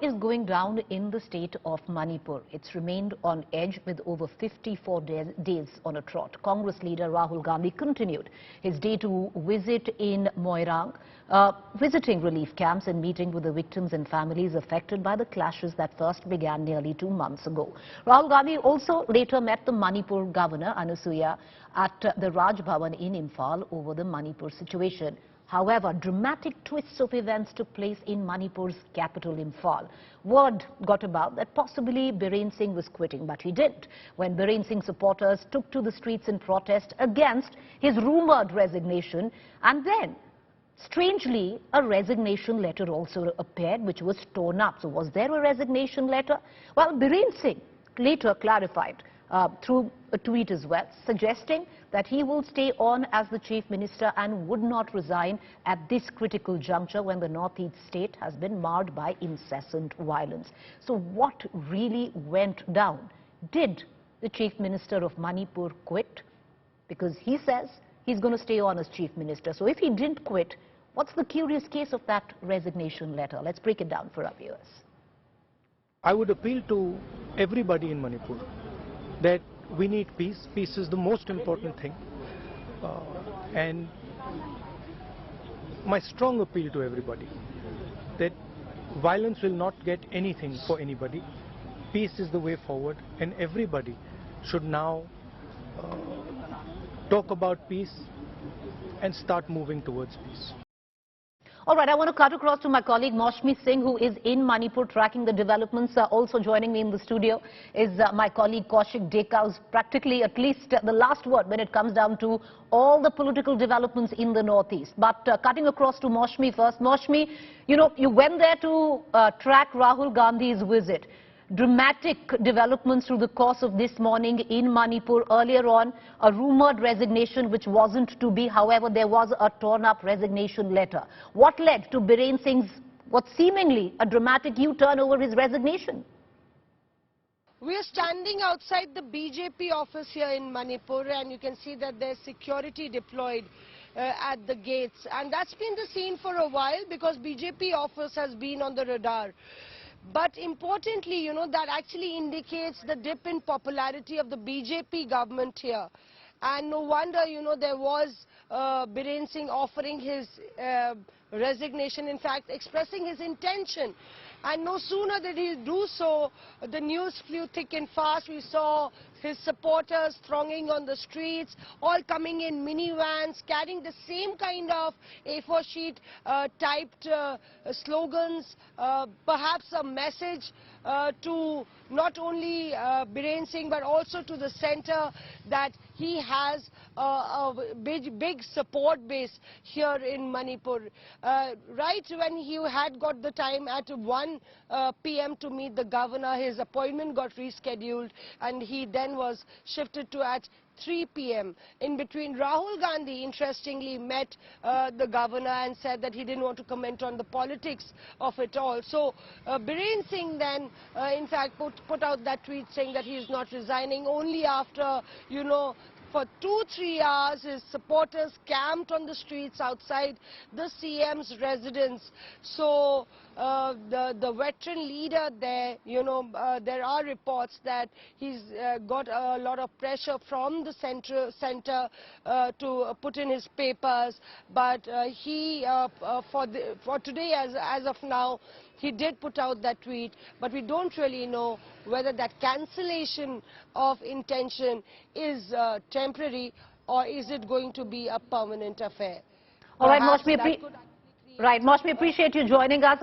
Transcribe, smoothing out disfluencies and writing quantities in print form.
What is going down in the state of Manipur? It's remained on edge with over 54 days on a trot. Congress leader Rahul Gandhi continued his day-to visit in Moirang, visiting relief camps and meeting with the victims and families affected by the clashes that first began nearly 2 months ago. Rahul Gandhi also later met the Manipur governor Anusuya at the Raj Bhavan in Imphal over the Manipur situation. However, dramatic twists of events took place in Manipur's capital, Imphal. Word got about that possibly Biren Singh was quitting, but he didn't. When Biren Singh supporters took to the streets in protest against his rumored resignation, and then, strangely, a resignation letter also appeared, which was torn up. So was there a resignation letter? Well, Biren Singh later clarified through a tweet as well, suggesting that he will stay on as the chief minister and would not resign at this critical juncture when the northeast state has been marred by incessant violence. So what really went down? Did the chief minister of Manipur quit? Because he says he's going to stay on as chief minister. So if he didn't quit, what's the curious case of that resignation letter? Let's break it down for our viewers. I would appeal to everybody in Manipur that we need peace. Peace is the most important thing. And my strong appeal to everybody that violence will not get anything for anybody. Peace is the way forward, and everybody should now talk about peace and start moving towards peace. All right, I want to cut across to my colleague Mausami Singh, who is in Manipur tracking the developments. Also joining me in the studio is my colleague Kaushik Deka, who's practically at least the last word when it comes down to all the political developments in the northeast. But cutting across to Mausami first. Mausami, you went there to track Rahul Gandhi's visit. Dramatic developments through the course of this morning in Manipur. Earlier on, a rumored resignation which wasn't to be. However, there was a torn-up resignation letter. What led to Biren Singh's, what seemingly a dramatic U-turn over his resignation? We are standing outside the BJP office here in Manipur, and you can see that there's security deployed at the gates. And that's been the scene for a while because BJP office has been on the radar. But importantly, that actually indicates the dip in popularity of the BJP government here. And no wonder, there was Biren Singh offering his resignation, in fact, expressing his intention. And no sooner did he do so, the news flew thick and fast. We saw his supporters thronging on the streets, all coming in minivans, carrying the same kind of A4 sheet typed slogans, perhaps a message to not only Biren Singh but also to the centre that he has a big support base here in Manipur. Right when he had got the time at 1 p.m. to meet the governor, his appointment got rescheduled and he then was shifted to at 3 p.m. In between, Rahul Gandhi interestingly met the governor and said that he didn't want to comment on the politics of it all. So Biren Singh then in fact put out that tweet saying that he is not resigning. Only after, for 2-3 hours, his supporters camped on the streets outside the CM's residence. So the veteran leader there, there are reports that he's got a lot of pressure from the centre to put in his papers. But he, for today, as of now, he did put out that tweet, but we don't really know whether that cancellation of intention is temporary or is it going to be a permanent affair. All right, Mausami, appreciate you joining us.